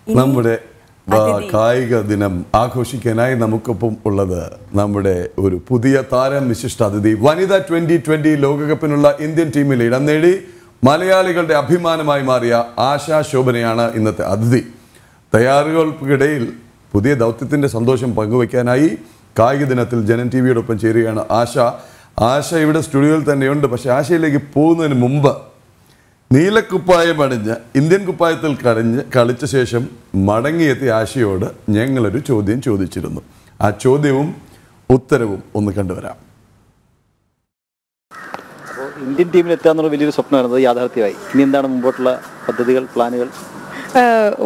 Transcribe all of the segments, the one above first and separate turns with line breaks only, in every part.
നമ്മുടെ കായിക ദിനം ആഘോഷിക്കാനായി നമുക്കൊപ്പം ഉള്ളത് നമ്മുടെ ഒരു പുതിയ താരം വിശിഷ്ട അതിഥി വനിത 2020 ലോകകപ്പിനുള്ള ഇന്ത്യൻ ടീമിൽ ഇടം നേടി മലയാളികളുടെ അഭിമാനമായി മാറിയ ആശാ ശോഭനയാണ് ഇന്നത്തെ അതിഥി. തയ്യാറുകൾക്കിടയിൽ പുതിയ ദൗത്യത്തിന്റെ സന്തോഷം പങ്കുവയ്ക്കാനായി കായിക ദിനത്തിൽ ജനൻ ടിവിയോടൊപ്പം ചേരുകയാണ് ആശ ഇവിടെ സ്റ്റുഡിയോയിൽ തന്നെയുണ്ട്. പക്ഷെ ആശയിലേക്ക് പോകുന്നതിന് മുമ്പ് നീലക്കുപ്പായം അണിഞ്ഞ് ഇന്ത്യൻ കുപ്പായത്തിൽ കളിച്ച ശേഷം മടങ്ങിയെത്തിയ ആശയോട് ഞങ്ങളൊരു ചോദ്യം ചോദിച്ചിരുന്നു. ആ ചോദ്യവും ഉത്തരവും ഒന്ന് കണ്ടുവരാം.
അപ്പോൾ ഇന്ത്യൻ ടീമിൽ എത്താന്നുള്ള വലിയൊരു സ്വപ്നമായിരുന്നു, യാഥാർത്ഥ്യമായി. ഇനി എന്താണ് മുമ്പോട്ടുള്ള പദ്ധതികൾ, പ്ലാനുകൾ?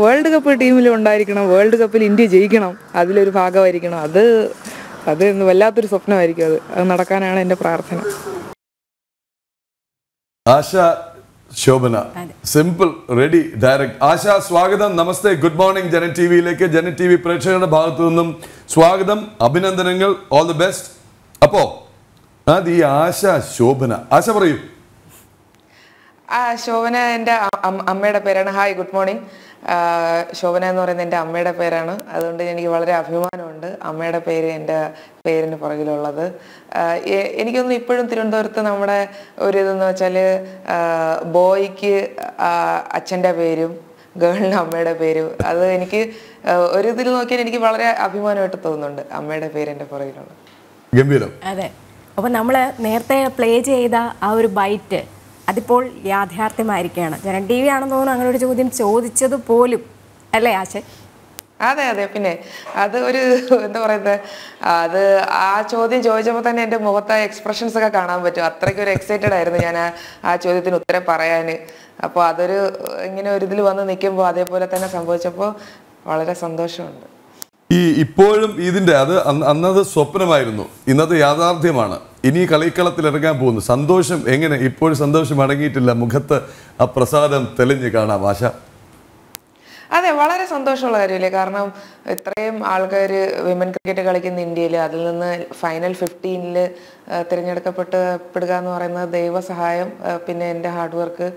വേൾഡ് കപ്പ് ടീമിൽ ഉണ്ടായിരിക്കണം, വേൾഡ് കപ്പിൽ ഇന്ത്യ ജയിക്കണം, അതിലൊരു ഭാഗമായിരിക്കണം. അത് വല്ലാത്തൊരു സ്വപ്നമായിരിക്കും. അത് നടക്കാനാണ് എൻ്റെ പ്രാർത്ഥന.
ആശ ശോഭന, സിമ്പിൾ, റെഡി, ഡയറക്റ്റ്. ആശ, സ്വാഗതം. നമസ്തേ, good morning Janam ടിവിയിലേക്ക്. Janam T V പ്രേക്ഷകരുടെ ഭാഗത്തു നിന്നും സ്വാഗതം, അഭിനന്ദനങ്ങൾ, ഓൾ ദി ബെസ്റ്റ്. അപ്പോ അത് ഈ ആശ ശോഭന, ആശ പറയൂ.
ശോഭന എൻ്റെ അമ്മയുടെ പേരാണ്. Hi, good morning. ശോഭന എന്ന് പറയുന്നത് എൻ്റെ അമ്മയുടെ പേരാണ്. അതുകൊണ്ട് എനിക്ക് വളരെ അഭിമാനമുണ്ട് അമ്മയുടെ പേര് എൻ്റെ പേരിന് പുറകിലുള്ളത്. എനിക്കൊന്നും ഇപ്പോഴും തിരുവനന്തപുരത്ത് നമ്മുടെ ഒരു ഇതെന്ന് വെച്ചാൽ ബോയ്ക്ക് അച്ഛൻ്റെ പേരും ഗേളിന് അമ്മയുടെ പേരും, അത് എനിക്ക് ഒരു ഇതിൽ നോക്കിയാൽ എനിക്ക് വളരെ അഭിമാനമായിട്ട് തോന്നുന്നുണ്ട് അമ്മയുടെ പേര് എൻ്റെ പുറകിലുള്ളത്.
ഗംഭീരം.
അതെ. അപ്പോൾ നമ്മൾ നേരത്തെ പ്ലേ ചെയ്ത ആ ഒരു ബൈറ്റ് അതിപ്പോൾ യാഥാർത്ഥ്യമായിരിക്കുകയാണ്. ജനൻ ടി വി ആണെന്ന് തോന്നുന്നു അങ്ങനെ ഒരു ചോദ്യം ചോദിച്ചത് പോലും, അല്ലേ ആശ?
അതെ, പിന്നെ അത് ഒരു എന്താ പറയുന്നത്, അത് ആ ചോദ്യം ചോദിച്ചപ്പോൾ തന്നെ എൻ്റെ മുഖത്തെ എക്സ്പ്രഷൻസ് ഒക്കെ കാണാൻ പറ്റും. അത്രയ്ക്ക് ഒരു എക്സൈറ്റഡ് ആയിരുന്നു ഞാൻ ആ ചോദ്യത്തിന് ഉത്തരം പറയാൻ. അപ്പോൾ അതൊരു ഇങ്ങനെ ഒരു ഇതിൽ വന്ന് നിൽക്കുമ്പോൾ അതേപോലെ തന്നെ സംഭവിച്ചപ്പോൾ വളരെ സന്തോഷമുണ്ട്.
ഇപ്പോഴും ഇതിന്റെ അത് അന്നത് സ്വപ്നമായിരുന്നു, ഇന്നത്തെ യാഥാർത്ഥ്യമാണ്. ഇനി കളിക്കളത്തിൽ ഇറങ്ങാൻ പോകുന്നു. സന്തോഷം എങ്ങനെ? ഇപ്പോഴും സന്തോഷം അടങ്ങിയിട്ടില്ല, മുഖത്ത് ആ പ്രസാദം തെളിഞ്ഞ് കാണാം ആശ.
അതെ, വളരെ സന്തോഷമുള്ള കാര്യമില്ലേ. കാരണം ഇത്രയും ആൾക്കാർ വിമൻ ക്രിക്കറ്റ് കളിക്കുന്ന ഇന്ത്യയിൽ, അതിൽ നിന്ന് ഫൈനൽ 15 തിരഞ്ഞെടുക്കപ്പെടുക എന്ന് പറയുന്നത് ദൈവസഹായം, പിന്നെ എൻ്റെ ഹാർഡ് വർക്ക്.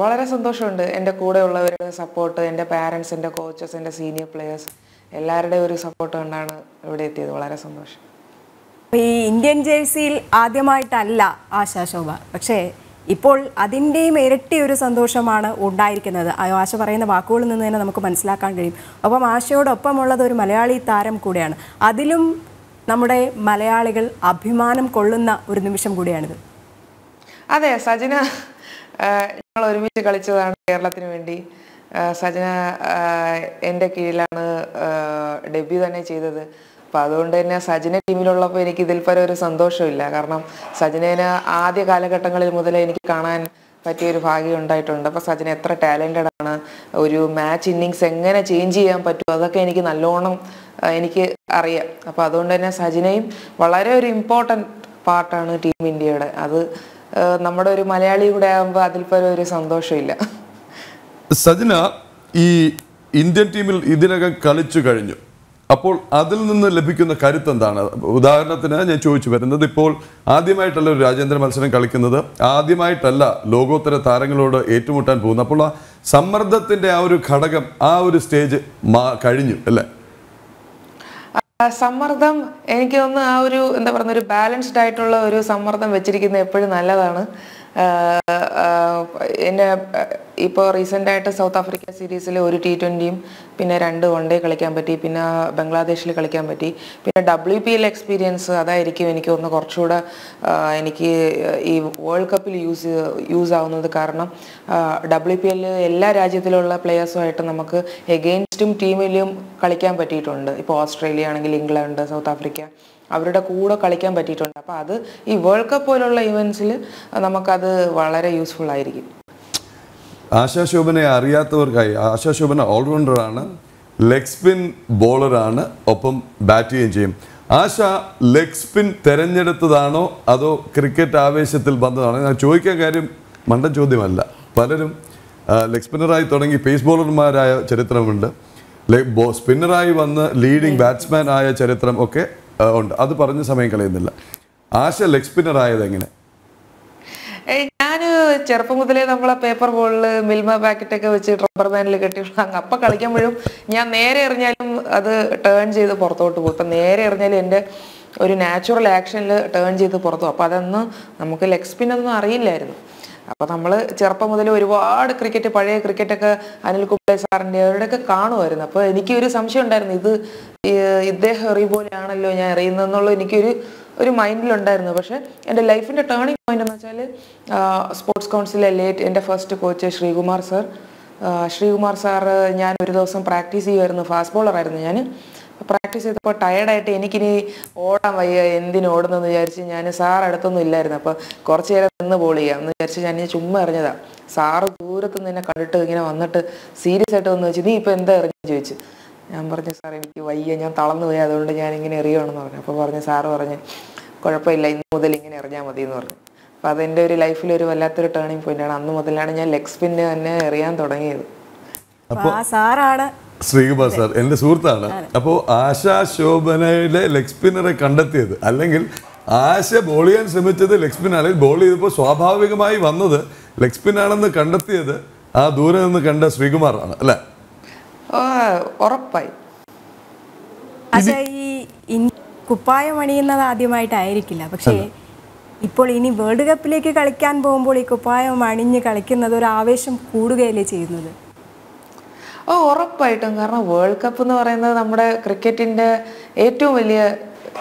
വളരെ സന്തോഷമുണ്ട്. എൻ്റെ കൂടെ ഉള്ളവരുടെ സപ്പോർട്ട്, എൻ്റെ പാരൻസ്, എൻ്റെ കോച്ചസ്, എൻ്റെ സീനിയർ പ്ലെയേഴ്സ്, എല്ലാവരുടെയും ഒരു സപ്പോർട്ട് കൊണ്ടാണ് ഇവിടെ എത്തിയത്. വളരെ സന്തോഷം.
ഈ ഇന്ത്യൻ ജേഴ്സിയിൽ ആദ്യമായിട്ടല്ല ആശാ ശോഭ, പക്ഷേ ഇപ്പോൾ അതിൻ്റെയും ഇരട്ടി ഒരു സന്തോഷമാണ് ഉണ്ടായിരിക്കുന്നത്. ആശ പറയുന്ന വാക്കുകളിൽ നിന്ന് തന്നെ നമുക്ക് മനസ്സിലാക്കാൻ കഴിയും. അപ്പം ആശയോടൊപ്പമുള്ളത് ഒരു മലയാളി താരം കൂടെയാണ്. അതിലും നമ്മുടെ മലയാളികൾ അഭിമാനം കൊള്ളുന്ന ഒരു നിമിഷം കൂടിയാണിത്.
അതെ, സജന ഞങ്ങൾ ഒരുമിച്ച് കളിച്ചതാണ് കേരളത്തിന് വേണ്ടി. സജന എൻ്റെ കീഴിലാണ് ഡെബ്യൂ തന്നെ ചെയ്തത്. അപ്പം അതുകൊണ്ട് തന്നെ സജന ടീമിലുള്ളപ്പോൾ എനിക്ക് ഇതിൽ പരം ഒരു സന്തോഷമില്ല. കാരണം സജനേനെ ആദ്യ കാലഘട്ടങ്ങളിൽ മുതലേ എനിക്ക് കാണാൻ പറ്റിയൊരു ഭാഗ്യം ഉണ്ടായിട്ടുണ്ട്. അപ്പോൾ സജന എത്ര ടാലൻറ്റഡ് ആണ്, ഒരു മാച്ച് ഇന്നിങ്സ് എങ്ങനെ ചേഞ്ച് ചെയ്യാൻ പറ്റും, അതൊക്കെ എനിക്ക് നല്ലോണം എനിക്ക് അറിയാം. അപ്പോൾ അതുകൊണ്ട് തന്നെ സജനയും വളരെ ഒരു ഇമ്പോർട്ടൻറ്റ് പാർട്ടാണ് ടീം ഇന്ത്യയുടെ. അത് നമ്മുടെ ഒരു മലയാളി കൂടെ ആകുമ്പോൾ അതിൽ പരം ഒരു സന്തോഷമില്ല.
സജന ഈ ഇന്ത്യൻ ടീമിൽ ഇതിനകം കളിച്ചു കഴിഞ്ഞു. അപ്പോൾ അതിൽ നിന്ന് ലഭിക്കുന്ന കരുത്ത് എന്താണ്? ഉദാഹരണത്തിന് ഞാൻ ചോദിച്ചു വരുന്നത്, ഇപ്പോൾ ആദ്യമായിട്ടല്ല ഒരു രാജ്യാന്തര മത്സരം കളിക്കുന്നത്, ആദ്യമായിട്ടല്ല ലോകോത്തര താരങ്ങളോട് ഏറ്റുമുട്ടാൻ പോകുന്നത്. അപ്പോൾ ആ സമ്മർദ്ദത്തിന്റെ ആ ഒരു ഘടകം, ആ ഒരു സ്റ്റേജ് കഴിഞ്ഞു അല്ലേ?
സമ്മർദ്ദം എനിക്ക് തോന്നുന്നു ആ ഒരു എന്താ പറയുക, ഒരു ബാലൻസ്ഡ് ആയിട്ടുള്ള ഒരു സമ്മർദ്ദം വെച്ചിരിക്കുന്നത് എപ്പോഴും നല്ലതാണ്. എന്നെ ഇപ്പോൾ റീസെൻ്റായിട്ട് സൗത്ത് ആഫ്രിക്ക സീരീസിൽ ഒരു T20യും പിന്നെ 2 വൺ-ഡേ കളിക്കാൻ പറ്റി, പിന്നെ ബംഗ്ലാദേശിൽ കളിക്കാൻ പറ്റി, പിന്നെ WPL എക്സ്പീരിയൻസ് അതായിരിക്കും എനിക്ക് ഒന്ന് കുറച്ചുകൂടെ എനിക്ക് ഈ വേൾഡ് കപ്പിൽ യൂസ് ആവുന്നത്. കാരണം WPL എല്ലാ രാജ്യത്തിലുള്ള പ്ലെയേഴ്സുമായിട്ട് നമുക്ക് എഗെയിൻസ്റ്റും ടീമിലും കളിക്കാൻ പറ്റിയിട്ടുണ്ട്. ഇപ്പോൾ ഓസ്ട്രേലിയ ആണെങ്കിൽ ഇംഗ്ലണ്ട്, സൗത്ത് ആഫ്രിക്ക, അവരുടെ കൂടെ കളിക്കാൻ പറ്റിയിട്ടുണ്ട്. അപ്പോൾ അത് ഈ വേൾഡ് കപ്പ് പോലുള്ള ഇവൻറ്റ്സിൽ നമുക്കത് വളരെ യൂസ്ഫുൾ ആയിരിക്കും.
ആശാ ശോഭനയെ അറിയാത്തവർക്കായി, ആശാ ശോഭന ഓൾറൗണ്ടറാണ്, ലെഗ് സ്പിൻ ബോളറാണ്, ഒപ്പം ബാറ്റ് ചെയ്യുകയും ചെയ്യും. ആശ ലെഗ് സ്പിൻ തിരഞ്ഞെടുത്തതാണോ അതോ ക്രിക്കറ്റ് ആവേശത്തിൽ വന്നതാണോ? ഞാൻ ചോദിക്കാൻ കാര്യം മണ്ടൻ ചോദ്യമല്ല. പലരും ലെഗ് സ്പിന്നറായി തുടങ്ങി പേസ് ബോളർമാരായ ചരിത്രമുണ്ട്, സ്പിന്നറായി വന്ന് ലീഡിംഗ് ബാറ്റ്സ്മാൻ ആയ ചരിത്രം ഒക്കെ ഉണ്ട്. അത് പറഞ്ഞ സമയം കളയുന്നില്ല. ആശ ലെഗ് സ്പിന്നർ ആയത് എങ്ങനെ?
ഞാൻ ചെറുപ്പം മുതലേ നമ്മളെ പേപ്പർ ബോളിൽ മിൽമ പാക്കറ്റൊക്കെ വെച്ച് റബ്ബർ ബാൻഡിൽ കെട്ടിയുള്ള അപ്പം കളിക്കുമ്പോഴും ഞാൻ നേരെ എറിഞ്ഞാലും അത് ടേൺ ചെയ്ത് പുറത്തോട്ട് പോകും. ഇപ്പം നേരെ എറിഞ്ഞാലും എൻ്റെ ഒരു നാച്ചുറൽ ആക്ഷനിൽ ടേൺ ചെയ്ത് പുറത്തു. അപ്പോൾ അതൊന്നും നമുക്ക് ലെഗ് സ്പിന്നൊന്നും അറിയില്ലായിരുന്നു. അപ്പോൾ നമ്മൾ ചെറുപ്പം മുതൽ ഒരുപാട് ക്രിക്കറ്റ്, പഴയ ക്രിക്കറ്റൊക്കെ അനിൽ കുംബ്ലെ സാറിൻ്റെ അവരുടെയൊക്കെ കാണുമായിരുന്നു. അപ്പോൾ എനിക്കൊരു സംശയം ഉണ്ടായിരുന്നു, ഇദ്ദേഹം എറിയുമ്പോലെയാണല്ലോ ഞാൻ എറിയുന്നതെന്നുള്ള എനിക്കൊരു മൈൻഡിലുണ്ടായിരുന്നു. പക്ഷേ എൻ്റെ ലൈഫിൻ്റെ ടേണിംഗ് പോയിന്റ് എന്ന് വെച്ചാൽ സ്പോർട്സ് കൗൺസിലെ എൻ്റെ ഫസ്റ്റ് കോച്ച് ശ്രീകുമാർ സാറ് ഞാൻ ഒരു ദിവസം പ്രാക്ടീസ് ചെയ്യുമായിരുന്നു. ഫാസ്റ്റ് ബോളറായിരുന്നു ഞാൻ. പ്രാക്ടീസ് ചെയ്തപ്പോൾ ടയർഡായിട്ട് എനിക്കിനി ഓടാൻ വയ്യ, എന്തിനു ഓടുന്നെന്ന് വിചാരിച്ച് ഞാൻ സാർ അടുത്തൊന്നും ഇല്ലായിരുന്നു. അപ്പോൾ കുറച്ച് നേരം നിന്ന് ബോൾ ചെയ്യാം എന്ന് വിചാരിച്ച് ഞാൻ ചുമ്മാ എറിഞ്ഞതാണ്. സാറ് ദൂരത്ത് നിന്ന് എന്നെ കണ്ടിട്ട് ഇങ്ങനെ വന്നിട്ട് സീരിയസ് ആയിട്ട് വന്ന് വെച്ച്, നീ ഇപ്പോൾ എന്താ എറിഞ്ഞു ചോദിച്ചു. ഞാൻ പറഞ്ഞു, സാർ എനിക്ക് വയ്യ, ഞാൻ തളർന്നു പോയി, അതുകൊണ്ട് ഞാൻ ഇങ്ങനെ എറിയുകയാണെന്ന് പറഞ്ഞു. അപ്പോൾ സാറ് പറഞ്ഞ് കുഴപ്പമില്ല, ഇന്ന് മുതൽ ഇങ്ങനെ എറിഞ്ഞാൽ മതി എന്ന് പറഞ്ഞു. അപ്പോൾ അതെൻ്റെ ഒരു ലൈഫിലൊരു വല്ലാത്തൊരു ടേണിംഗ് പോയിന്റാണ്. അന്ന് മുതലാണ് ഞാൻ ലെഗ് സ്പിന്ന് തന്നെ എറിയാൻ തുടങ്ങിയത്.
സാറാണ്
ശ്രീകുമാർ സാർ എൻ്റെ സുഹൃത്താണ്. അപ്പോൾ ആശാ ശോഭനയിലെ ലെഗ് സ്പിന്നറെ കണ്ടെത്തിയത്, അല്ലെങ്കിൽ ആശ ബോൾ ചെയ്യാൻ ശ്രമിച്ചത് ലെഗ് സ്പിൻ, അല്ലെങ്കിൽ ബോൾ ചെയ്തപ്പോൾ സ്വാഭാവികമായി വന്നത് ലെഗ് സ്പിൻ ആണെന്ന് കണ്ടെത്തിയത് ആ ദൂരെ നിന്ന് കണ്ട ശ്രീകുമാറാണ് അല്ലേ?
ഉറപ്പായി.
പക്ഷേ ഈ കുപ്പായം അണിയുന്നത് ആദ്യമായിട്ടായിരിക്കില്ല. പക്ഷേ ഇപ്പോൾ ഇനി വേൾഡ് കപ്പിലേക്ക് കളിക്കാൻ പോകുമ്പോൾ ഈ കുപ്പായം അണിഞ്ഞ് കളിക്കുന്നത് ഒരു ആവേശം കൂടുകയല്ലേ ചെയ്യുന്നത്?
ഉറപ്പായിട്ടും. കാരണം വേൾഡ് കപ്പ് എന്ന് പറയുന്നത് നമ്മുടെ ക്രിക്കറ്റിൻ്റെ ഏറ്റവും വലിയ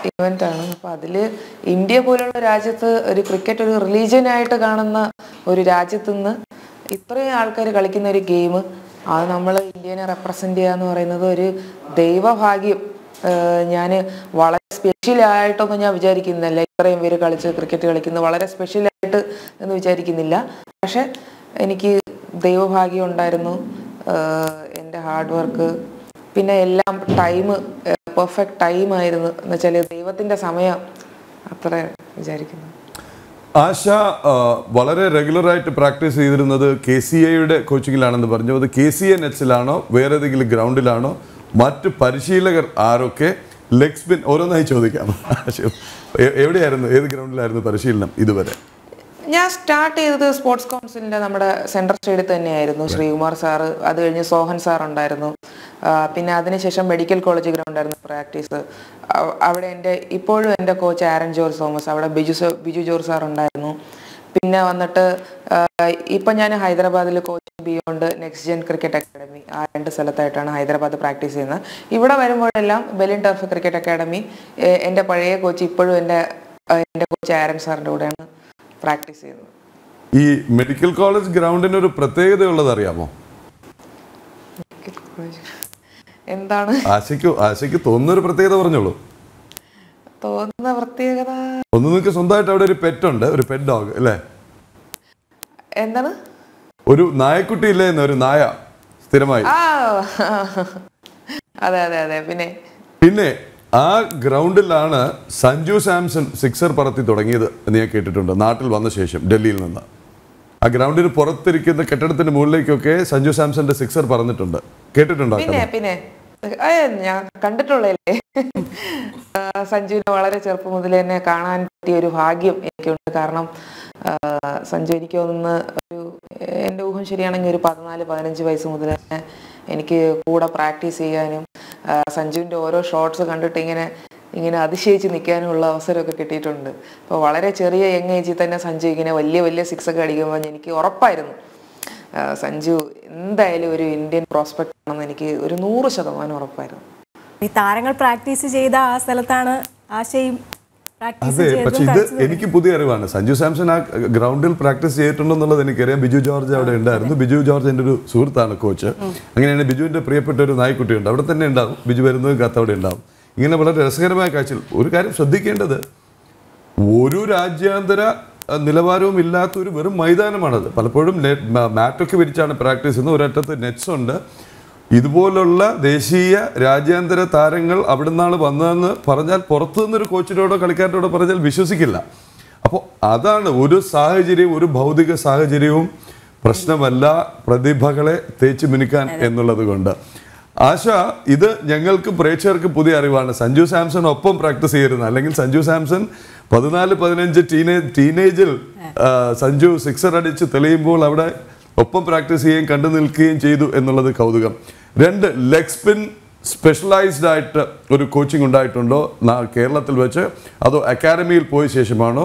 ഇവൻ്റാണ്. അപ്പോൾ അതിൽ ഇന്ത്യ പോലുള്ള രാജ്യത്ത് ഒരു ക്രിക്കറ്റ് ഒരു റിലീജിയനായിട്ട് കാണുന്ന ഒരു രാജ്യത്ത് നിന്ന് ഇത്രയും ആൾക്കാർ കളിക്കുന്ന ഒരു ഗെയിം, അത് നമ്മൾ ഇന്ത്യനെ റെപ്രസെൻ്റ് ചെയ്യുക എന്ന് പറയുന്നത് ഒരു ദൈവഭാഗ്യം. ഞാൻ വളരെ സ്പെഷ്യലായിട്ടൊന്നും ഞാൻ വിചാരിക്കുന്നില്ല, ഇത്രയും പേര് ക്രിക്കറ്റ് കളിക്കുന്നത് വളരെ സ്പെഷ്യലായിട്ട് എന്ന് വിചാരിക്കുന്നില്ല. പക്ഷെ എനിക്ക് ദൈവഭാഗ്യം ഉണ്ടായിരുന്നു, എൻ്റെ ഹാർഡ് വർക്ക്, പിന്നെ എല്ലാം പെർഫെക്റ്റ് ടൈമായിരുന്നു. എന്ന് വെച്ചാൽ ദൈവത്തിൻ്റെ സമയം, അത്ര വിചാരിക്കുന്നു.
ആശ വളരെ റെഗുലറായിട്ട് പ്രാക്ടീസ് ചെയ്തിരുന്നത് KCAയുടെ കോച്ചിങ്ങിലാണെന്ന് പറഞ്ഞു. അത് KCA നെറ്റ്സിലാണോ, വേറെ ഏതെങ്കിലും ഗ്രൗണ്ടിലാണോ, മറ്റ് പരിശീലകർ ആരൊക്കെ? ലെഗ് സ്പിൻ ഓരോന്നായി ചോദിക്കാം. എവിടെയായിരുന്നു, ഏത് ഗ്രൗണ്ടിലായിരുന്നു പരിശീലനം ഇതുവരെ?
ഞാൻ സ്റ്റാർട്ട് ചെയ്തത് സ്പോർട്സ് കൗൺസിലിൻ്റെ നമ്മുടെ സെൻട്രൽ സ്റ്റേഡിയത്തിൽ തന്നെയായിരുന്നു. ശ്രീകുമാർ സാറ്, അത് കഴിഞ്ഞ് സോഹൻ സാർ ഉണ്ടായിരുന്നു. പിന്നെ അതിനുശേഷം മെഡിക്കൽ കോളേജ് ഗ്രൗണ്ടായിരുന്നു പ്രാക്ടീസ്. അവിടെ ഇപ്പോഴും എൻ്റെ കോച്ച് ആരൻ ജോർജ് തോമസ്, അവിടെ ബിജു ജോർജ് സാർ ഉണ്ടായിരുന്നു. പിന്നെ വന്നിട്ട് ഇപ്പം ഞാൻ ഹൈദരാബാദിൽ coaching beyond next gen cricket academy, ആ 2 സ്ഥലത്തായിട്ടാണ് ഹൈദരാബാദ് പ്രാക്ടീസ് ചെയ്യുന്നത്. ഇവിടെ വരുമ്പോഴെല്ലാം ബെലിൻ ടർഫ് ക്രിക്കറ്റ് അക്കാഡമി, എൻ്റെ പഴയ കോച്ച് ഇപ്പോഴും എൻ്റെ കോച്ച് ആരൻ സാറിൻ്റെ കൂടെയാണ് പ്രാക്ടീസ് ചെയ്യുന്നത്.
ഈ മെഡിക്കൽ കോളേജ് ഗ്രൗണ്ടിന് ഒരു പ്രത്യേകത ഉള്ളത് അറിയാമോ?
എന്താണ്?
ആശയ്ക്ക് തോന്നുന്നൊരു പ്രത്യേകത പറഞ്ഞോളൂ.
തോന്നുന്ന പ്രത്യേകത
ഒന്ന്, നിങ്ങൾക്ക് സ്വന്തമായിട്ട് അവിടെ ഒരു പെറ്റ് ഉണ്ട്, ഒരു പെറ്റ് ഡോഗ് അല്ലേ?
എന്താണ്?
ഒരു നായക്കുട്ടി ഇല്ലേ? ഒരു നായ സ്ഥിരമായി.
അതെ അതെ അതെ.
പിന്നെ ആ ഗ്രൗണ്ടിലാണ് സഞ്ജു സാംസൺ സിക്സർ പറത്തി തുടങ്ങിയത് എന്ന് ഞാൻ കേട്ടിട്ടുണ്ട്, നാട്ടിൽ വന്ന ശേഷം ഡൽഹിയിൽ നിന്ന്. ആ ഗ്രൗണ്ടിന് പുറത്തിരിക്കുന്ന കെട്ടിടത്തിന്റെ മുകളിലേക്കൊക്കെ സഞ്ജു സാംസന്റെ സിക്സർ പറന്നിട്ടുണ്ട്, കേട്ടിട്ടുണ്ടോ?
പിന്നെ ഞാൻ കണ്ടിട്ടുള്ളതല്ലേ. സഞ്ജുവിനെ വളരെ ചെറുപ്പം മുതൽ തന്നെ കാണാൻ പറ്റിയ ഒരു ഭാഗ്യം എനിക്കുണ്ട്. കാരണം സഞ്ജു എനിക്ക് തോന്നുന്ന എൻ്റെ ഊഹം ശരിയാണെങ്കിൽ ഒരു 14-15 വയസ്സ് മുതൽ തന്നെ എനിക്ക് കൂടെ പ്രാക്ടീസ് ചെയ്യാനും സഞ്ജുവിൻ്റെ ഓരോ ഷോട്ട്സ് കണ്ടിട്ട് ഇങ്ങനെ അതിശയിച്ച് നിൽക്കാനുള്ള അവസരമൊക്കെ കിട്ടിയിട്ടുണ്ട്. അപ്പോൾ വളരെ ചെറിയ യങ് ഏജിൽ തന്നെ സഞ്ജു ഇങ്ങനെ വലിയ സിക്സൊക്കെ അടിക്കുമ്പോൾ എനിക്ക് ഉറപ്പായിരുന്നു സഞ്ജു എന്തായാലും ഒരു ഇന്ത്യൻ പ്രോസ്പെക്ട് ആണെന്ന് എനിക്ക് ഒരു 100% ഉറപ്പായിരുന്നു.
ഈ താരങ്ങൾ പ്രാക്ടീസ് ചെയ്ത ആ സ്ഥലത്താണ് ആശയും.
അതെ, പക്ഷെ ഇത് എനിക്ക് പുതിയ അറിവാണ്. സഞ്ജു സാംസൺ ആ ഗ്രൗണ്ടിൽ പ്രാക്ടീസ് ചെയ്തിട്ടുണ്ടെന്നുള്ളത് എനിക്കറിയാം. ബിജു ജോർജ് അവിടെ ഉണ്ടായിരുന്നു. ബിജു ജോർജ് എൻ്റെ ഒരു സുഹൃത്താണ്, കോച്ച്. അങ്ങനെയാണ് ബിജുവിൻ്റെ പ്രിയപ്പെട്ട ഒരു നായ്ക്കുട്ടിയുണ്ട്, അവിടെ തന്നെ ഉണ്ടാവും. ബിജു വരുന്നതും കാത്തവിടെ ഉണ്ടാവും. ഇങ്ങനെ വളരെ രസകരമായ കാഴ്ചയിൽ ഒരു കാര്യം ശ്രദ്ധിക്കേണ്ടത്, ഒരു രാജ്യാന്തര നിലവാരവും ഇല്ലാത്ത ഒരു വെറും മൈതാനമാണത്. പലപ്പോഴും മാറ്റൊക്കെ വിരിച്ചാണ് പ്രാക്ടീസ് ചെയ്യുന്നത്. ഒരറ്റത്ത് നെറ്റ്സ് ഉണ്ട്. ഇതുപോലുള്ള ദേശീയ രാജ്യാന്തര താരങ്ങൾ അവിടെ നിന്നാണ് വന്നതെന്ന് പറഞ്ഞാൽ, പുറത്തു നിന്നൊരു കോച്ചിനോടോ കളിക്കാരനോടോ പറഞ്ഞാൽ വിശ്വസിക്കില്ല. അപ്പോൾ അതാണ് ഒരു സാഹചര്യവും, ഒരു ഭൗതിക സാഹചര്യവും പ്രശ്നമല്ല പ്രതിഭകളെ തേച്ച് മിനുക്കാൻ എന്നുള്ളത് കൊണ്ട്. ആശ, ഇത് ഞങ്ങൾക്ക് പ്രേക്ഷകർക്ക് പുതിയ അറിവാണ്. സഞ്ജു സാംസൺ ഒപ്പം പ്രാക്ടീസ് ചെയ്തിരുന്ന, അല്ലെങ്കിൽ സഞ്ജു സാംസൺ 14-15 ടീനേജിൽ സഞ്ജു സിക്സർ അടിച്ച് തെളിയുമ്പോൾ അവിടെ ഒപ്പം പ്രാക്ടീസ് ചെയ്യുകയും കണ്ടു നിൽക്കുകയും ചെയ്തു എന്നുള്ളത് കൗതുകം. 2, ലെഗ് സ്പിൻ സ്പെഷ്യലൈസ്ഡ് ആയിട്ട് ഒരു കോച്ചിങ് ഉണ്ടായിട്ടുണ്ടോ കേരളത്തിൽ വെച്ച്, അതോ അക്കാഡമിയിൽ പോയ ശേഷമാണോ?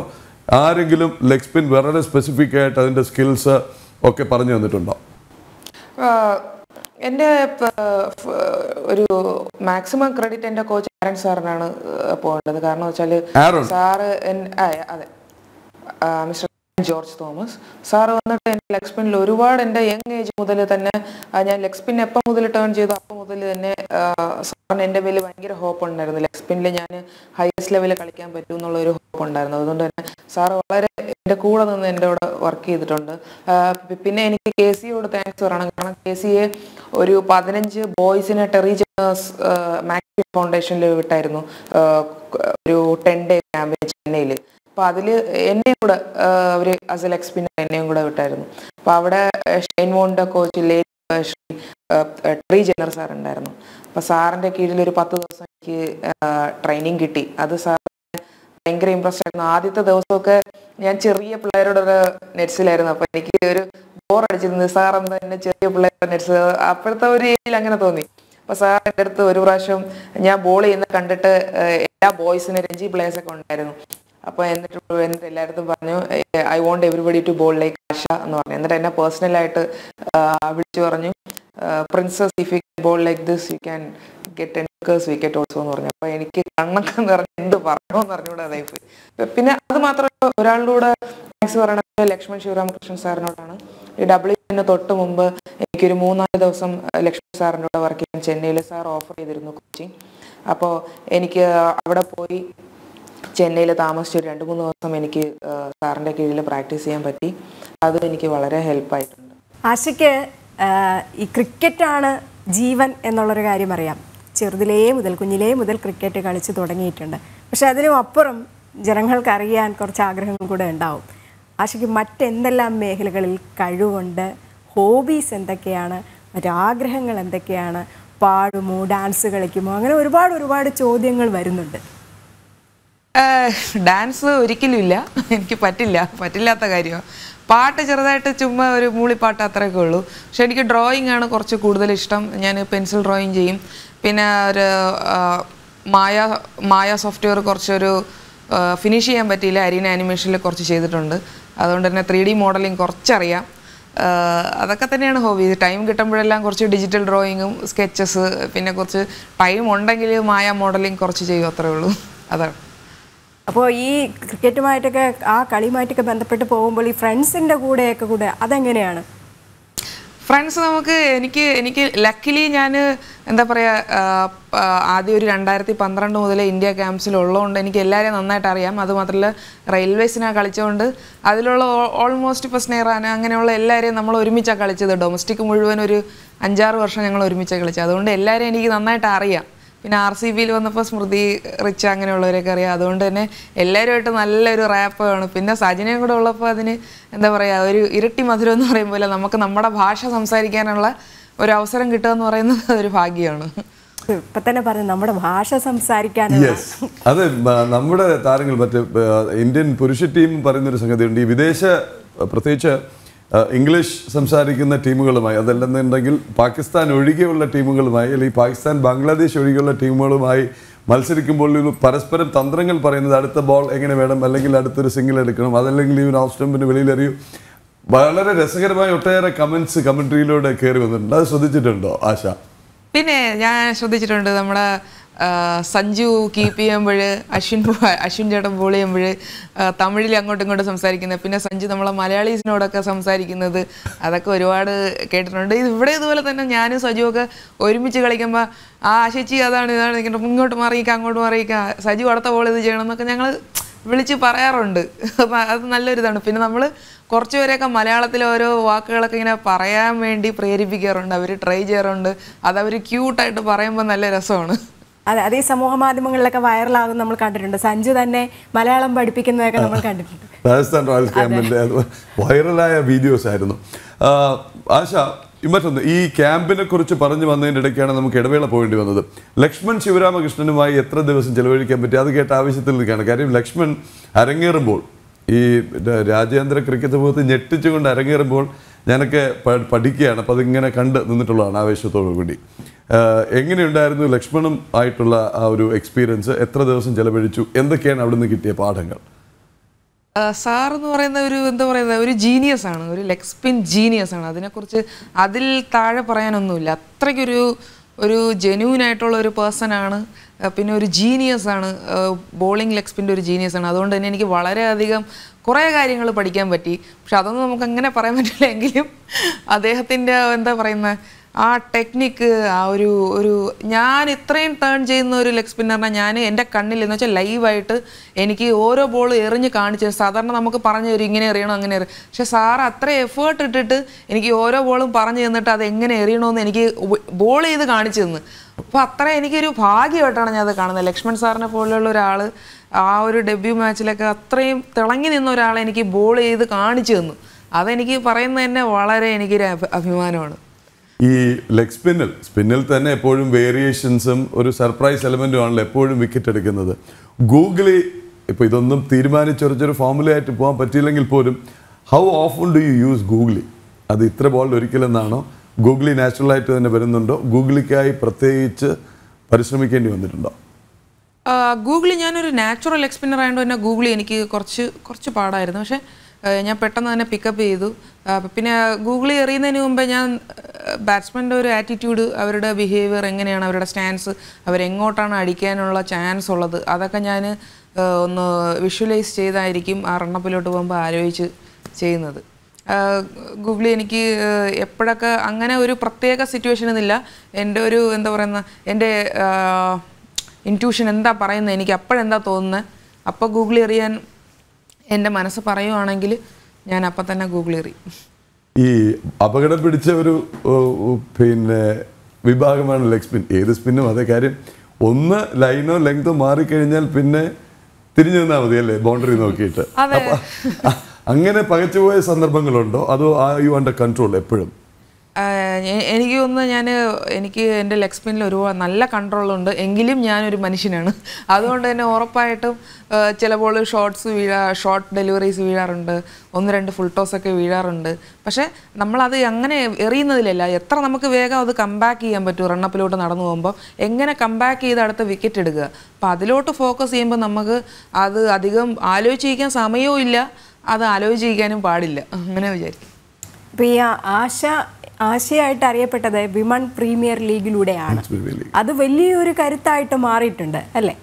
ആരെങ്കിലും ലെഗ് സ്പിൻ വളരെ സ്പെസിഫിക് ആയിട്ട് അതിൻ്റെ സ്കിൽസ് ഒക്കെ പറഞ്ഞു തന്നിട്ടുണ്ടോ?
എൻ്റെ ഒരു മാക്സിമം ക്രെഡിറ്റ് എൻ്റെ കോച്ച് ആരൺ സാറിനാണ് പോകേണ്ടത്. കാരണം വെച്ചാൽ സാറ് അതെ മിസ്റ്റർ ജോർജ് തോമസ് സാറ് വന്നിട്ട് എൻ്റെ ലെഗ് സ്പിന്നിൽ ഒരുപാട് എൻ്റെ യങ് ഏജ് മുതൽ തന്നെ ഞാൻ ലെഗ് സ്പിൻ എപ്പം മുതൽ ടേൺ ചെയ്തു അപ്പം മുതൽ തന്നെ സാറിന് എൻ്റെ മേലിൽ ഭയങ്കര ഹോപ്പ് ഉണ്ടായിരുന്നു. ലെഗ് സ്പിന്നിൽ ഞാൻ ഹയസ്റ്റ് ലെവലിൽ കളിക്കാൻ പറ്റും എന്നുള്ള ഒരു ഹോപ്പ് ഉണ്ടായിരുന്നു. അതുകൊണ്ട് തന്നെ സാറ് വളരെ എൻ്റെ കൂടെ നിന്ന് എൻ്റെ കൂടെ വർക്ക് ചെയ്തിട്ടുണ്ട്. പിന്നെ എനിക്ക് KCയോട് താങ്ക്സ് പറയണം. കാരണം KCയെ ഒരു 15 ബോയ്സിനെ ടെറി മാക്സി ഫൗണ്ടേഷനിൽ വിട്ടായിരുന്നു ഒരു 10 ഡേ ക്യാമ്പിന് ചെന്നൈയിൽ. അപ്പോൾ അതിൽ എന്നെയും കൂടെ അവർ ആസ് എ ലെഗ് സ്പിന്നർ എന്നെയും കൂടെ വിട്ടായിരുന്നു. അപ്പോൾ അവിടെ ഷൈൻ വോണിൻ്റെ കോച്ച് ടെറി ജെന്നർ സാർ ഉണ്ടായിരുന്നു. അപ്പോൾ സാറിൻ്റെ കീഴിൽ ഒരു 10 ദിവസം എനിക്ക് ട്രെയിനിങ് കിട്ടി. അത് സാർ ഭയങ്കര ഇമ്പ്രസ്ഡ് ആയിരുന്നു. ആദ്യത്തെ ദിവസമൊക്കെ ഞാൻ ചെറിയ പിള്ളേരോടൊരു നെറ്റ്സിലായിരുന്നു. അപ്പോൾ എനിക്ക് ഒരു ബോർ അടിച്ചിരുന്നു. സാർ എന്താ എന്നെ ചെറിയ പിള്ളേരുടെ നെറ്റ്സ്, അപ്പോഴത്തെ ഒരു ഏജിൽ അങ്ങനെ തോന്നി. അപ്പോൾ സാർ എൻ്റെ അടുത്ത് ഒരു പ്രാവശ്യം ഞാൻ ബോൾ ചെയ്യുന്ന കണ്ടിട്ട് എല്ലാ ബോയ്സിനും രഞ്ജി പ്ലേയേഴ്സൊക്കെ ഉണ്ടായിരുന്നു. അപ്പോൾ എന്നിട്ട് എല്ലായിടത്തും പറഞ്ഞു I want everybody to bowl like Asha എന്ന് പറഞ്ഞു. എന്നിട്ട് എന്നെ പേഴ്സണലായിട്ട് വിളിച്ചു പറഞ്ഞു princess if you bowl like this you can get 10 wicket also എന്ന് പറഞ്ഞു. അപ്പോൾ എനിക്ക് കണ്ണൊക്കെ നിറഞ്ഞ് എന്ത് പറഞ്ഞോന്ന് പറഞ്ഞുകൂടെ അതായിപ്പോയി. പിന്നെ അത് മാത്രമല്ല, ഒരാളുടെ താങ്ക്സ് പറയണത് ലക്ഷ്മൺ ശിവരാമകൃഷ്ണൻ സാറിനോടാണ്. ഈ WN തൊട്ട് മുമ്പ് എനിക്കൊരു 3-4 ദിവസം ലക്ഷ്മൺ സാറിൻ്റെ കൂടെ വർക്ക് ചെയ്യാൻ ചെന്നൈയിൽ സാർ ഓഫർ ചെയ്തിരുന്നു കോച്ചിങ്. അപ്പോൾ എനിക്ക് അവിടെ പോയി ചെന്നൈയിൽ താമസിച്ച് 2-3 ദിവസം എനിക്ക് സാറിൻ്റെ കീഴിൽ പ്രാക്ടീസ് ചെയ്യാൻ പറ്റി. അത് എനിക്ക് വളരെ ഹെൽപ്പായിട്ടുണ്ട്.
ആശയ്ക്ക് ഈ ക്രിക്കറ്റാണ് ജീവൻ എന്നുള്ളൊരു കാര്യം അറിയാം. കുഞ്ഞിലേ മുതൽ ക്രിക്കറ്റ് കളിച്ച് തുടങ്ങിയിട്ടുണ്ട്. പക്ഷെ അതിനും അപ്പുറം ജനങ്ങൾക്ക് അറിയാൻ കുറച്ച് ആഗ്രഹങ്ങൾ കൂടെ ഉണ്ടാവും. ആശയ്ക്ക് മറ്റെന്തെല്ലാം മേഖലകളിൽ കഴിവുണ്ട്, ഹോബീസ് എന്തൊക്കെയാണ്, മറ്റാഗ്രഹങ്ങൾ എന്തൊക്കെയാണ്, പാടുമോ, ഡാൻസ് കളിക്കുമോ, അങ്ങനെ ഒരുപാട് ചോദ്യങ്ങൾ വരുന്നുണ്ട്.
ഡാൻസ് ഒരിക്കലും ഇല്ല, എനിക്ക് പറ്റില്ലാത്ത കാര്യമാണ്. പാട്ട് ചെറുതായിട്ട് ചുമ്മാ ഒരു മൂളിപ്പാട്ട് അത്രയൊക്കെ ഉള്ളൂ. പക്ഷെ എനിക്ക് ഡ്രോയിങ് ആണ് കുറച്ച് കൂടുതൽ ഇഷ്ടം. ഞാൻ പെൻസിൽ ഡ്രോയിങ് ചെയ്യും. പിന്നെ ഒരു മായ സോഫ്റ്റ്വെയർ കുറച്ചൊരു ഫിനിഷ് ചെയ്യാൻ പറ്റിയില്ല, അരീന ആനിമേഷനിൽ കുറച്ച് ചെയ്തിട്ടുണ്ട്. അതുകൊണ്ട് തന്നെ 3D മോഡലിംഗ് കുറച്ചറിയാം. അതൊക്കെ തന്നെയാണ് ഹോബി. ടൈം കിട്ടുമ്പോഴെല്ലാം കുറച്ച് ഡിജിറ്റൽ ഡ്രോയിങ്ങും സ്കെച്ചസ്, പിന്നെ കുറച്ച് ടൈം ഉണ്ടെങ്കിൽ മായ മോഡലിംഗ് കുറച്ച് ചെയ്യും, അത്രേ ഉള്ളൂ. അതാണ്.
അപ്പോൾ ഈ ക്രിക്കറ്റുമായിട്ടൊക്കെ ആ കളിയുമായിട്ടൊക്കെ ബന്ധപ്പെട്ട് പോകുമ്പോൾ ഈ ഫ്രണ്ട്സിൻ്റെ കൂടെ അതെങ്ങനെയാണ്?
ഫ്രണ്ട്സ് എനിക്ക് ലക്കിലി ഞാൻ എന്താ പറയുക, ആദ്യം ഒരു 2012 മുതൽ ഇന്ത്യ ക്യാമ്പ്സിലുള്ളതുകൊണ്ട് എനിക്ക് എല്ലാവരെയും നന്നായിട്ട് അറിയാം. അതുമാത്രമല്ല റെയിൽവേസിനാണ് കളിച്ചുകൊണ്ട് അതിലുള്ള ഓൾമോസ്റ്റ് ഇപ്പോൾ സ്നേറാന അങ്ങനെയുള്ള എല്ലാവരെയും നമ്മൾ ഒരുമിച്ചാണ് കളിച്ചത്. ഡൊമസ്റ്റിക് മുഴുവൻ ഒരു 5-6 വർഷം ഞങ്ങൾ ഒരുമിച്ചാണ് കളിച്ചത്. അതുകൊണ്ട് എല്ലാവരെയും എനിക്ക് നന്നായിട്ട് അറിയാം. പിന്നെ RCBയിൽ വന്നപ്പോൾ സ്മൃതി, റിച്ച അങ്ങനെയുള്ളവരൊക്കെ അറിയാം. അതുകൊണ്ട് തന്നെ എല്ലാവരുമായിട്ട് നല്ലൊരു റാപ്പാണ്. പിന്നെ സജിനയും കൂടെ ഉള്ളപ്പോൾ അതിന് എന്താ പറയുക, ഒരു ഇരട്ടി മധുരം എന്ന് പറയും പോലെ നമുക്ക് നമ്മുടെ ഭാഷ സംസാരിക്കാനുള്ള ഒരു അവസരം കിട്ടുക എന്ന് പറയുന്നത് ഒരു ഭാഗ്യമാണ്.
ഇപ്പം തന്നെ പറഞ്ഞു നമ്മുടെ ഭാഷ സംസാരിക്കാൻ.
അതെ, നമ്മുടെ താരങ്ങൾ മറ്റേ ഇന്ത്യൻ പുരുഷ ടീം പറയുന്നൊരു സംഗതിയുണ്ട്. ഈ വിദേശ പ്രത്യേകിച്ച് ഇംഗ്ലീഷ് സംസാരിക്കുന്ന ടീമുകളുമായി, അതല്ലെന്നുണ്ടെങ്കിൽ പാകിസ്ഥാൻ ഒഴികെയുള്ള ടീമുകളുമായി, അല്ലെങ്കിൽ പാകിസ്ഥാൻ ബംഗ്ലാദേശ് ഒഴികെയുള്ള ടീമുകളുമായി മത്സരിക്കുമ്പോൾ പരസ്പരം തന്ത്രങ്ങൾ പറയുന്നത് അടുത്ത ബോൾ എങ്ങനെ വേണം, അല്ലെങ്കിൽ അടുത്തൊരു സിംഗിൾ എടുക്കണം, അതല്ലെങ്കിൽ ഇവൻ ഓഫ് സ്റ്റംപിന് വെളിയിലെറിയും. വളരെ രസകരമായ ഒട്ടേറെ കമൻട്രിയിലൂടെ കയറി വന്നിട്ടുണ്ട്. അത് ശ്രദ്ധിച്ചിട്ടുണ്ടോ ആശ?
പിന്നെ ഞാൻ ശ്രദ്ധിച്ചിട്ടുണ്ട്. നമ്മുടെ സഞ്ജു കീപ്പ് ചെയ്യുമ്പോൾ അശ്വിൻ ചേട്ടൻ ബോൾ ചെയ്യുമ്പോൾ തമിഴിൽ അങ്ങോട്ടും ഇങ്ങോട്ടും സംസാരിക്കുന്നത്, പിന്നെ സഞ്ജു നമ്മളെ മലയാളീസിനോടൊക്കെ സംസാരിക്കുന്നത്, അതൊക്കെ ഒരുപാട് കേട്ടിട്ടുണ്ട്. ഇവിടെ ഇതുപോലെ തന്നെ ഞാനും സജുവൊക്കെ ഒരുമിച്ച് കളിക്കുമ്പോൾ ആശിച്ചി അതാണ് ഇങ്ങോട്ട് മാറിയിക്കുക, അങ്ങോട്ട് മാറിയിക്കുക, സജു അടുത്ത ബോൾ ഇത് ചെയ്യണം എന്നൊക്കെ ഞങ്ങൾ വിളിച്ച് പറയാറുണ്ട്. അത് നല്ലൊരിതാണ്. പിന്നെ നമ്മൾ കുറച്ചുപേരെയൊക്കെ മലയാളത്തിലെ ഓരോ വാക്കുകളൊക്കെ ഇങ്ങനെ പറയാൻ വേണ്ടി പ്രേരിപ്പിക്കാറുണ്ട്. അവർ ട്രൈ ചെയ്യാറുണ്ട്. അതവർ ക്യൂട്ടായിട്ട് പറയുമ്പോൾ നല്ല രസമാണ്.
അതെ, അതേ സമൂഹ മാധ്യമങ്ങളിലൊക്കെ വൈറലാകും നമ്മൾ കണ്ടിട്ടുണ്ട്. സഞ്ജു തന്നെ മലയാളം പഠിപ്പിക്കുന്നതൊക്കെ നമ്മൾ കണ്ടിട്ടുണ്ട്.
രാജസ്ഥാൻ റോയൽസ് ക്യാമ്പിൻ്റെ വൈറലായ വീഡിയോസ് ആയിരുന്നു. ആശ, മറ്റൊന്ന് ഈ ക്യാമ്പിനെ കുറിച്ച് പറഞ്ഞു വന്നതിൻ്റെ ഇടയ്ക്കാണ് നമുക്ക് ഇടവേള പോകേണ്ടി വന്നത്. ലക്ഷ്മൺ ശിവരാമകൃഷ്ണനുമായി എത്ര ദിവസം ചെലവഴിക്കാൻ പറ്റി അത് കേട്ട ആവശ്യത്തിൽ നിൽക്കുകയാണ്. കാര്യം ലക്ഷ്മൺ അരങ്ങേറുമ്പോൾ ഈ രാജ്യാന്തര ക്രിക്കറ്റ് സമൂഹത്തിൽ ഞെട്ടിച്ചുകൊണ്ട് അരങ്ങേറുമ്പോൾ ഞാനൊക്കെ പഠിക്കുകയാണ്. അപ്പോൾ അതിങ്ങനെ കണ്ട് നിന്നിട്ടുള്ളതാണ് ആവേശത്തോടു കൂടി. എങ്ങനെയുണ്ടായിരുന്നു ലക്ഷ്മണും ആയിട്ടുള്ള ആ ഒരു എക്സ്പീരിയൻസ്? എത്ര ദിവസം ചെലവഴിച്ചു? എന്തൊക്കെയാണ് അവിടെ നിന്ന് കിട്ടിയ പാഠങ്ങൾ?
സാർ എന്ന് പറയുന്ന ഒരു എന്താ പറയുന്നത് ഒരു ജീനിയസ് ആണ്, ഒരു ലെഗ് സ്പിൻ ജീനിയസ് ആണ്. അതിനെക്കുറിച്ച് അതിൽ താഴെ പറയാനൊന്നുമില്ല. അത്രയ്ക്കൊരു ജെന്യൂൻ ആയിട്ടുള്ള ഒരു പേഴ്സൺ ആണ്. പിന്നെ ഒരു ജീനിയസ് ആണ്, ബോളിംഗ് ലെഗ് സ്പിൻ്റെ ഒരു ജീനിയസ് ആണ്. അതുകൊണ്ട് തന്നെ എനിക്ക് വളരെയധികം കുറേ കാര്യങ്ങൾ പഠിക്കാൻ പറ്റി. പക്ഷെ അതൊന്നും നമുക്ക് അങ്ങനെ പറയാൻ പറ്റില്ല. എങ്കിലും അദ്ദേഹത്തിൻ്റെ എന്താ പറയുന്ന ആ ടെക്നിക്ക്, ആ ഒരു ഞാൻ ഇത്രയും ടേൺ ചെയ്യുന്ന ഒരു ലെഗ് സ്പിന്നറിനെ ഞാൻ എൻ്റെ കണ്ണിൽ എന്ന് വെച്ചാൽ ലൈവായിട്ട് എനിക്ക് ഓരോ ബോൾ എറിഞ്ഞ് കാണിച്ചു. സാധാരണ നമുക്ക് പറഞ്ഞു തരും ഇങ്ങനെ എറിയണം അങ്ങനെ എറിയും. പക്ഷെ സാറ് അത്ര എഫേർട്ട് ഇട്ടിട്ട് എനിക്ക് ഓരോ ബോളും പറഞ്ഞു തന്നിട്ട് അത് എങ്ങനെ എറിയണമെന്ന് എനിക്ക് ബോൾ ചെയ്ത് കാണിച്ചു തന്നു. അപ്പോൾ അത്ര എനിക്കൊരു ഭാഗ്യമായിട്ടാണ് ഞാൻ അത് കാണുന്നത്. ലക്ഷ്മൺ സാറിനെ പോലെയുള്ള ഒരാൾ ആ ഒരു ഡെബ്യൂ മാച്ചിലൊക്കെ അത്രയും തിളങ്ങി നിന്ന ഒരാളെ എനിക്ക് ബോൾ ചെയ്ത് കാണിച്ചു തന്നു. അതെനിക്ക് പറയുന്നത് തന്നെ വളരെ എനിക്കൊരു അഭിമാനമാണ്.
ഈ ലെഗ് സ്പിന്നിൽ തന്നെ എപ്പോഴും വേരിയേഷൻസും ഒരു സർപ്രൈസ് എലമെൻറ്റും ആണല്ലോ എപ്പോഴും വിക്കറ്റ് എടുക്കുന്നത്. ഗൂഗിളി ഇപ്പോൾ ഇതൊന്നും തീരുമാനിച്ചൊരു ഫോമുലയായിട്ട് പോകാൻ പറ്റിയില്ലെങ്കിൽ പോലും how often do you use googly? അത് ഇത്ര ബോളിൽ ഒരിക്കലെന്നാണോ? ഗൂഗിളി നാച്ചുറലായിട്ട് തന്നെ വരുന്നുണ്ടോ? ഗൂഗിളിക്കായി പ്രത്യേകിച്ച് പരിശ്രമിക്കേണ്ടി വന്നിട്ടുണ്ടോ?
ഗൂഗിളി ഞാനൊരു നാച്ചുറൽ ലെഗ് സ്പിന്നർ ആയതുകൊണ്ട് തന്നെ ഗൂഗിളി എനിക്ക് കുറച്ച് പാടായിരുന്നു. പക്ഷേ ഞാൻ പെട്ടെന്ന് തന്നെ പിക്കപ്പ് ചെയ്തു. പിന്നെ ഗൂഗിളി എറിയുന്നതിന് മുമ്പേ ഞാൻ ബാറ്റ്സ്മാൻ്റെ ഒരു ആറ്റിറ്റ്യൂഡ്, അവരുടെ ബിഹേവിയർ എങ്ങനെയാണ്, അവരുടെ സ്റ്റാൻസ്, അവരെങ്ങോട്ടാണ് അടിക്കാനുള്ള ചാൻസ് ഉള്ളത്, അതൊക്കെ ഞാൻ ഒന്ന് വിഷ്വലൈസ് ചെയ്തായിരിക്കും ആ റണ്ണപ്പിലോട്ട് പോകുമ്പോൾ ആലോചിച്ച് ചെയ്യുന്നത്. ഗൂഗിളി എനിക്ക് എപ്പോഴൊക്കെ അങ്ങനെ ഒരു പ്രത്യേക സിറ്റുവേഷൻ എന്നില്ല. എൻ്റെ ഒരു എന്താ പറയുന്ന എൻ്റെ ഇൻറ്റ്യൂഷൻ എന്താ പറയുന്നത്, എനിക്ക് അപ്പോഴെന്താ തോന്നുന്നത്, അപ്പോൾ ഗൂഗിളി എറിയാൻ എൻ്റെ മനസ്സ് പറയുവാണെങ്കിൽ ഞാൻ അപ്പം തന്നെ ഗൂഗിൾ എറിയും.
ഈ അപകടം പിടിച്ച ഒരു പിന്നെ വിഭാഗമാണ് ലെഗ് സ്പിൻ. ഏത് സ്പിന്നും അതേ കാര്യം. ഒന്ന് ലൈനോ ലെങ്തോ മാറിക്കഴിഞ്ഞാൽ പിന്നെ തിരിഞ്ഞു നിന്നാൽ മതി അല്ലേ, ബൗണ്ടറി നോക്കിയിട്ട്. അങ്ങനെ പകച്ചുപോയ സന്ദർഭങ്ങളുണ്ടോ? അതോ യു അണ്ടർ കൺട്രോൾ എപ്പോഴും?
എനിക്ക് തോന്നുന്നു എനിക്ക് എൻ്റെ ലെഗ് സ്പിന്നിൽ ഒരുപാട് നല്ല കൺട്രോളുണ്ട്. എങ്കിലും ഞാനൊരു മനുഷ്യനാണ്. അതുകൊണ്ട് തന്നെ ഉറപ്പായിട്ടും ചിലപ്പോൾ ഷോർട്ട് ഡെലിവറീസ് വീഴാറുണ്ട്, 1-2 ഫുൾ ടോസൊക്കെ വീഴാറുണ്ട്. പക്ഷേ നമ്മളത് അങ്ങനെ എറിയുന്നതിലല്ല, എത്ര നമുക്ക് വേഗം അത് കംബാക്ക് ചെയ്യാൻ പറ്റും. റണ്ണപ്പിലോട്ട് നടന്നു പോകുമ്പോൾ എങ്ങനെ കംബാക്ക് ചെയ്ത് അടുത്ത വിക്കറ്റ് എടുക്കുക, അപ്പോൾ അതിലോട്ട് ഫോക്കസ് ചെയ്യുമ്പോൾ നമുക്ക് അത് അധികം ആലോചിച്ചിരിക്കാൻ സമയവും ഇല്ല, അത് ആലോചിച്ചിരിക്കാനും പാടില്ല, അങ്ങനെ വിചാരിക്കും.
ഇപ്പോൾ ഈ ആശയായിട്ട് അറിയപ്പെട്ടത് വിമൺ പ്രീമിയർ ലീഗിലൂടെയാണ്. അത് വലിയൊരു കരുത്തായിട്ട് മാറിയിട്ടുണ്ട് അല്ലേ?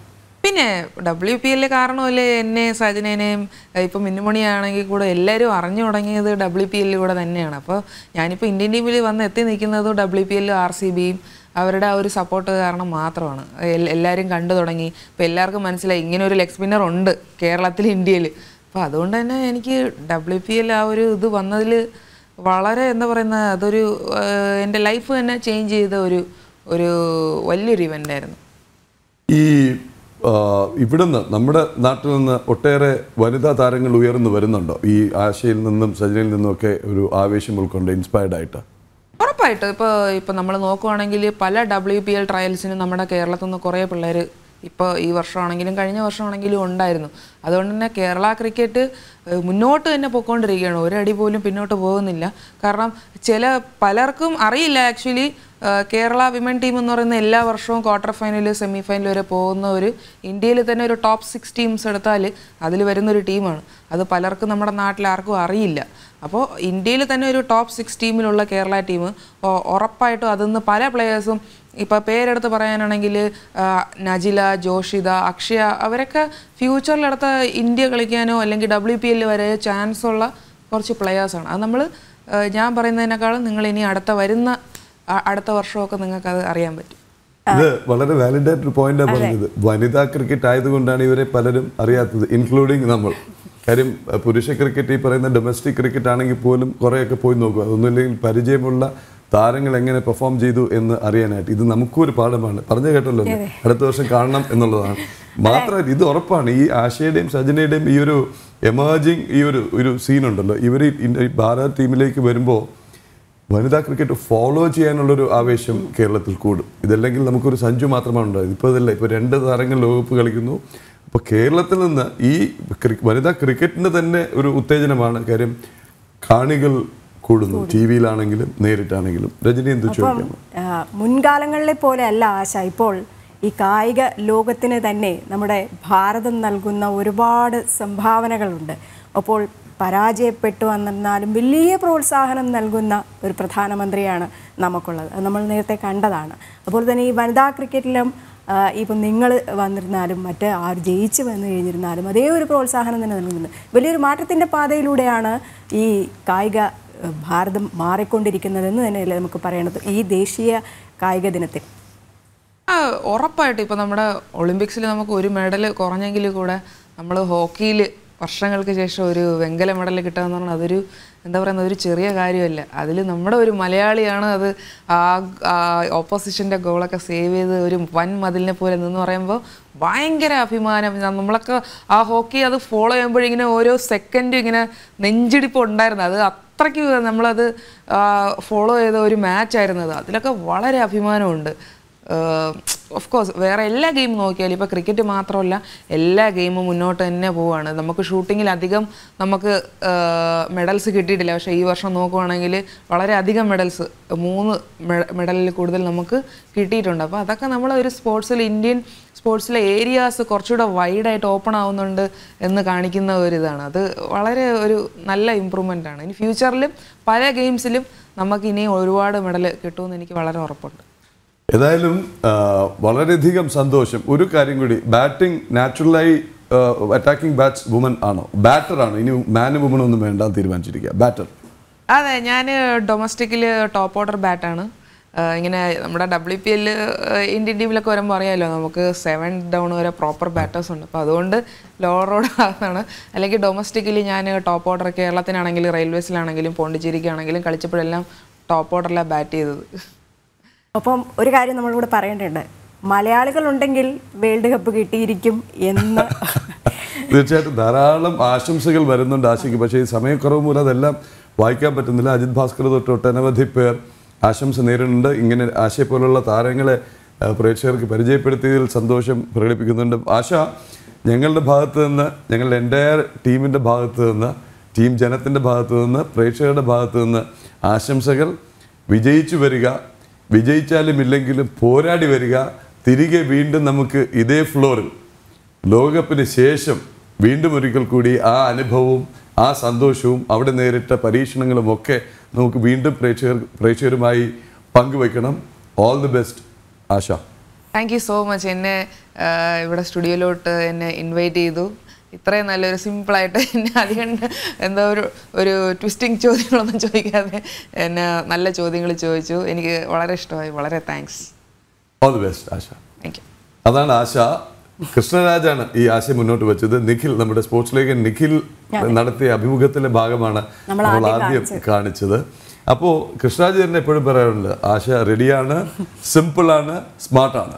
പിന്നെ WPL കാരണമല്ലേ എന്നെ സജനേനെയും ഇപ്പം മിന്നുമണിയാണെങ്കിൽ കൂടെ എല്ലാവരും അറിഞ്ഞു തുടങ്ങിയത് WPLിലൂടെ തന്നെയാണ്. അപ്പോൾ ഞാനിപ്പോൾ ഇന്ത്യൻ ടീമിൽ വന്ന് എത്തി നിൽക്കുന്നത് WPL RCBയും അവരുടെ ആ ഒരു സപ്പോർട്ട് കാരണം മാത്രമാണ്. എല്ലാവരും കണ്ടു തുടങ്ങി. ഇപ്പോൾ എല്ലാവർക്കും മനസ്സിലായി ഇങ്ങനെ ഒരു ലെഗ് സ്പിന്നർ ഉണ്ട് കേരളത്തിൽ, ഇന്ത്യയിൽ. അപ്പോൾ അതുകൊണ്ട് തന്നെ എനിക്ക് WPL ആ ഒരു ഇത് വന്നതിൽ വളരെ എന്താ പറയുന്നത്, അതൊരു എൻ്റെ ലൈഫ് തന്നെ ചേഞ്ച് ചെയ്ത ഒരു വലിയൊരു ഇവൻ്റായിരുന്നു.
ഈ ഇവിടുന്ന് നമ്മുടെ നാട്ടിൽ നിന്ന് ഒട്ടേറെ വനിതാ താരങ്ങൾ ഉയർന്നു വരുന്നുണ്ടോ? ഈ ആശയിൽ നിന്നും സജനയിൽ നിന്നുമൊക്കെ ഒരു ആവേശം ഉൾക്കൊണ്ട് ഇൻസ്പയർഡ് ആയിട്ട്?
ഉറപ്പായിട്ടും. ഇപ്പോൾ നമ്മൾ നോക്കുവാണെങ്കിൽ പല WPL ട്രയൽസിനും നമ്മുടെ കേരളത്തിൽ നിന്ന് കുറേ പിള്ളേർ ഇപ്പോൾ ഈ വർഷമാണെങ്കിലും കഴിഞ്ഞ വർഷമാണെങ്കിലും ഉണ്ടായിരുന്നു. അതുകൊണ്ട് തന്നെ കേരള ക്രിക്കറ്റ് മുന്നോട്ട് തന്നെ പോയിക്കൊണ്ടിരിക്കുകയാണ്, ഒരടി പോലും പിന്നോട്ട് പോകുന്നില്ല. കാരണം പലർക്കും അറിയില്ല ആക്ച്വലി കേരള വിമൻ ടീം എന്ന് പറയുന്ന എല്ലാ വർഷവും ക്വാർട്ടർ ഫൈനൽ സെമി ഫൈനൽ വരെ പോകുന്ന ഒരു ഇന്ത്യയിൽ തന്നെ ഒരു ടോപ്പ് 6 ടീംസ് എടുത്താൽ അതിൽ വരുന്നൊരു ടീമാണ്. അത് പലർക്കും നമ്മുടെ നാട്ടിൽ ആർക്കും അറിയില്ല. അപ്പോൾ ഇന്ത്യയിൽ തന്നെ ഒരു ടോപ്പ് 6 ടീമിലുള്ള കേരള ടീം ഉറപ്പായിട്ടും അതിൽ പല പ്ലെയേഴ്സും ഇപ്പോൾ പേരെടുത്ത് പറയാനാണെങ്കിൽ നജില, ജോഷിത, അക്ഷയ, അവരൊക്കെ ഫ്യൂച്ചറിലെടുത്ത ഇന്ത്യ കളിക്കാനോ അല്ലെങ്കിൽ WPL വരെ ചാൻസ് ഉള്ള കുറച്ച് പ്ലെയേഴ്സാണ്. അത് ഞാൻ പറയുന്നതിനേക്കാളും നിങ്ങൾ ഇനി അടുത്ത വർഷമൊക്കെ നിങ്ങൾക്ക് അത് അറിയാൻ പറ്റും.
ഇത് വളരെ വാലിഡ് ആയിട്ടൊരു പോയിന്റാണ് പറഞ്ഞത്. വനിതാ ക്രിക്കറ്റ് ആയതുകൊണ്ടാണ് ഇവരെ പലരും അറിയാത്തത്, ഇൻക്ലൂഡിങ് നമ്മൾ. കാര്യം പുരുഷ ക്രിക്കറ്റ്, ഈ പറയുന്ന ഡൊമസ്റ്റിക് ക്രിക്കറ്റ് ആണെങ്കിൽ പോലും കുറേയൊക്കെ പോയി നോക്കുക. അതൊന്നുമില്ലെങ്കിൽ പരിചയമുള്ള താരങ്ങൾ എങ്ങനെ പെർഫോം ചെയ്തു എന്ന് അറിയാനായിട്ട്. ഇത് നമുക്കും ഒരു പാഠമാണ്. പറഞ്ഞു കേട്ടല്ലോ, അടുത്ത വർഷം കാണണം എന്നുള്ളതാണ്. മാത്രമല്ല ഇത് ഉറപ്പാണ്, ഈ ആശയുടെയും സജനയുടെയും ഈ ഒരു എമേർജിങ് ഈ ഒരു സീനുണ്ടല്ലോ, ഇവർ ഭാരത് ടീമിലേക്ക് വരുമ്പോൾ വനിതാ ക്രിക്കറ്റ് ഫോളോ ചെയ്യാനുള്ളൊരു ആവേശം കേരളത്തിൽ കൂടും. ഇതല്ലെങ്കിൽ നമുക്കൊരു സഞ്ജു മാത്രമാണ് ഉണ്ടായത്. ഇപ്പോൾ ഇതല്ല, ഇപ്പോൾ 2 താരങ്ങൾ ലോകകപ്പ് കളിക്കുന്നു. അപ്പോൾ കേരളത്തിൽ നിന്ന് ഈ വനിതാ ക്രിക്കറ്റിന് തന്നെ ഒരു ഉത്തേജനമാണ്. കാര്യം കാണികൾ കൂടുന്നു, ടി വിയിലാണെങ്കിലും നേരിട്ടാണെങ്കിലും. രജനി എന്ത് ചോദിക്കണം?
മുൻകാലങ്ങളിലെ പോലെ അല്ല ആശ. ഇപ്പോൾ ഈ കായിക ലോകത്തിന് തന്നെ നമ്മുടെ ഭാരതം നൽകുന്ന ഒരുപാട് സംഭാവനകളുണ്ട്. അപ്പോൾ പരാജയപ്പെട്ടു വന്നിരുന്നാലും വലിയ പ്രോത്സാഹനം നൽകുന്ന ഒരു പ്രധാനമന്ത്രിയാണ് നമുക്കുള്ളത്. അത് നമ്മൾ നേരത്തെ കണ്ടതാണ്. അതുപോലെ തന്നെ ഈ വനിതാ ക്രിക്കറ്റിലും ഇപ്പം നിങ്ങൾ വന്നിരുന്നാലും മറ്റ് ആര് ജയിച്ച് വന്നു കഴിഞ്ഞിരുന്നാലും അതേ ഒരു പ്രോത്സാഹനം തന്നെ നൽകുന്നുണ്ട്. വലിയൊരു മാറ്റത്തിൻ്റെ പാതയിലൂടെയാണ് ഈ കായിക ഭാരതം മാറിക്കൊണ്ടിരിക്കുന്നതെന്ന് തന്നെയല്ലേ നമുക്ക് പറയണത് ഈ ദേശീയ കായിക ദിനത്തിൽ.
ഉറപ്പായിട്ടും ഇപ്പോൾ നമ്മുടെ ഒളിമ്പിക്സിൽ നമുക്ക് ഒരു മെഡൽ കുറഞ്ഞെങ്കിൽ കൂടെ നമ്മൾ ഹോക്കിയിൽ വർഷങ്ങൾക്ക് ശേഷം ഒരു വെങ്കല മെഡൽ കിട്ടുക എന്ന് പറഞ്ഞാൽ അതൊരു എന്താ പറയുന്നത്, ഒരു ചെറിയ കാര്യമല്ല. അതിൽ നമ്മുടെ ഒരു മലയാളിയാണ് അത് ഓപ്പോസിഷൻ്റെ ഗോളൊക്കെ സേവ് ചെയ്ത് ഒരു വൻ മതിലിനെ പോലെ നിന്ന് പറയുമ്പോൾ ഭയങ്കര അഭിമാനം. നമ്മളൊക്കെ ആ ഹോക്കി അത് ഫോളോ ചെയ്യുമ്പോഴിങ്ങനെ ഓരോ സെക്കൻഡും ഇങ്ങനെ നെഞ്ചിടിപ്പ് ഉണ്ടായിരുന്നു. അത് അത്രയ്ക്ക് നമ്മളത് ഫോളോ ചെയ്ത ഒരു മാച്ചായിരുന്നത്. അതിലൊക്കെ വളരെ അഭിമാനമുണ്ട്. ഓഫ് കോഴ്സ് വേറെ എല്ലാ ഗെയിമും നോക്കിയാലും ഇപ്പോൾ ക്രിക്കറ്റ് മാത്രമല്ല എല്ലാ ഗെയിമും മുന്നോട്ട് തന്നെ പോവുകയാണ്. നമുക്ക് ഷൂട്ടിങ്ങിൽ അധികം നമുക്ക് മെഡൽസ് കിട്ടിയിട്ടില്ല. പക്ഷേ ഈ വർഷം നോക്കുവാണെങ്കിൽ വളരെ അധികം മെഡൽസ് 3 മെഡലിൽ കൂടുതൽ നമുക്ക് കിട്ടിയിട്ടുണ്ട്. അപ്പോൾ അതൊക്കെ നമ്മൾ ഒരു സ്പോർട്സിൽ ഇന്ത്യൻ സ്പോർട്സിലെ ഏരിയാസ് കുറച്ചുകൂടെ വൈഡായിട്ട് ഓപ്പൺ ആവുന്നുണ്ട് എന്ന് കാണിക്കുന്ന ഒരിതാണ്. അത് വളരെ ഒരു നല്ല ഇമ്പ്രൂവ്മെൻ്റ് ആണ്. ഇനി ഫ്യൂച്ചറിലും പല ഗെയിംസിലും നമുക്ക് ഇനിയും ഒരുപാട് മെഡൽ കിട്ടുമെന്ന് എനിക്ക് വളരെ ഉറപ്പുണ്ട്.
ഏതായാലും വളരെയധികം സന്തോഷം. ഒരു കാര്യം കൂടി, ബാറ്റിംഗ് നാച്ചുറലായി അറ്റാക്കിംഗ് ബാറ്റ്സ് വുമൻ ആണോ, ബാറ്ററാണോ? ഇനി മാനും വുമനും ഒന്നും വേണ്ട തീരുമാനിച്ചിരിക്കുക, ബാറ്റർ?
അതെ, ഞാൻ ഡൊമസ്റ്റിക്കിൽ ടോപ്പ് ഓർഡർ ബാറ്റാണ്. ഇങ്ങനെ നമ്മുടെ WPL ഇന്ത്യൻ ടീമിലൊക്കെ വരുമ്പോൾ അറിയാമല്ലോ, നമുക്ക് 7 ഡൗൺ വരെ പ്രോപ്പർ ബാറ്റേഴ്സ് ഉണ്ട്. അപ്പോൾ അതുകൊണ്ട് ലോവർ ഓർഡർ ആണ്. അല്ലെങ്കിൽ ഡൊമസ്റ്റിക്കിൽ ഞാൻ ടോപ്പ് ഓർഡർ കേരളത്തിനാണെങ്കിലും റെയിൽവേസിലാണെങ്കിലും പോണ്ടിച്ചേരിക്കാണെങ്കിലും കളിച്ചപ്പോഴെല്ലാം ടോപ്പ് ഓർഡറിലാണ് ബാറ്റ് ചെയ്തത്.
അപ്പം ഒരു കാര്യം നമ്മളിവിടെ പറയേണ്ടതുണ്ട്, മലയാളികളുണ്ടെങ്കിൽ വേൾഡ് കപ്പ് കിട്ടിയിരിക്കും എന്ന്.
തീർച്ചയായിട്ടും ധാരാളം ആശംസകൾ വരുന്നുണ്ട് ആശയ്ക്ക്. പക്ഷേ ഈ സമയക്കുറവ് മൂലം അതെല്ലാം വായിക്കാൻ പറ്റുന്നില്ല. അജിത് ഭാസ്കർ തൊട്ട് ഒട്ടനവധി പേർ ആശംസ നേരിടുന്നുണ്ട്. ഇങ്ങനെ ആശയെ പോലുള്ള താരങ്ങളെ പ്രേക്ഷകർക്ക് പരിചയപ്പെടുത്തിയതിൽ സന്തോഷം പ്രകടിപ്പിക്കുന്നുണ്ട്. ആശ, ഞങ്ങളുടെ ഭാഗത്ത് നിന്ന്, ഞങ്ങളുടെ എൻ്റയർ ടീമിൻ്റെ ഭാഗത്ത് നിന്ന്, ടീം ജനത്തിൻ്റെ ഭാഗത്ത് നിന്ന്, പ്രേക്ഷകരുടെ ഭാഗത്ത് നിന്ന് ആശംസകൾ. വിജയിച്ചു വരിക, വിജയിച്ചാലും ഇല്ലെങ്കിലും പോരാടി വരിക. തിരികെ വീണ്ടും നമുക്ക് ഇതേ ഫ്ലോറിൽ ലോകകപ്പിന് ശേഷം വീണ്ടും ഒരിക്കൽ കൂടി ആ അനുഭവവും ആ സന്തോഷവും അവിടെ നേരിട്ട പരീക്ഷണങ്ങളും ഒക്കെ നമുക്ക് വീണ്ടും പ്രേക്ഷകരുമായി പങ്കുവയ്ക്കണം. All the best Asha.
Thank you so much. എന്നെ ഇവിടെ സ്റ്റുഡിയോയിലോട്ട് എന്നെ ഇൻവൈറ്റ് ചെയ്തു. ഇത്രയും നല്ലൊരു സിമ്പിളായിട്ട് എന്നെ അധികം എന്താ ഒരു ട്വിസ്റ്റിംഗ് ചോദ്യങ്ങളൊന്നും ചോദിക്കാതെ എന്നെ നല്ല ചോദ്യങ്ങൾ ചോദിച്ചു. എനിക്ക് വളരെ ഇഷ്ടമായി. വളരെ thanks.
All the best Asha.
Thank U.
അതാണ് ആശ. കൃഷ്ണരാജാണ് ഈ ആശയം മുന്നോട്ട് വെച്ചത്. നിഖിൽ, നമ്മുടെ സ്പോർട്സ് ലേഖകൻ നിഖിൽ നടത്തിയ അഭിമുഖത്തിലെ ഭാഗമാണ് നമ്മൾ ആദ്യം കാണിച്ചത്. അപ്പോൾ കൃഷ്ണരാജ് തന്നെ എപ്പോഴും പറയാറുണ്ട്, ആശ റെഡിയാണ്, സിമ്പിളാണ്, സ്മാർട്ടാണ്.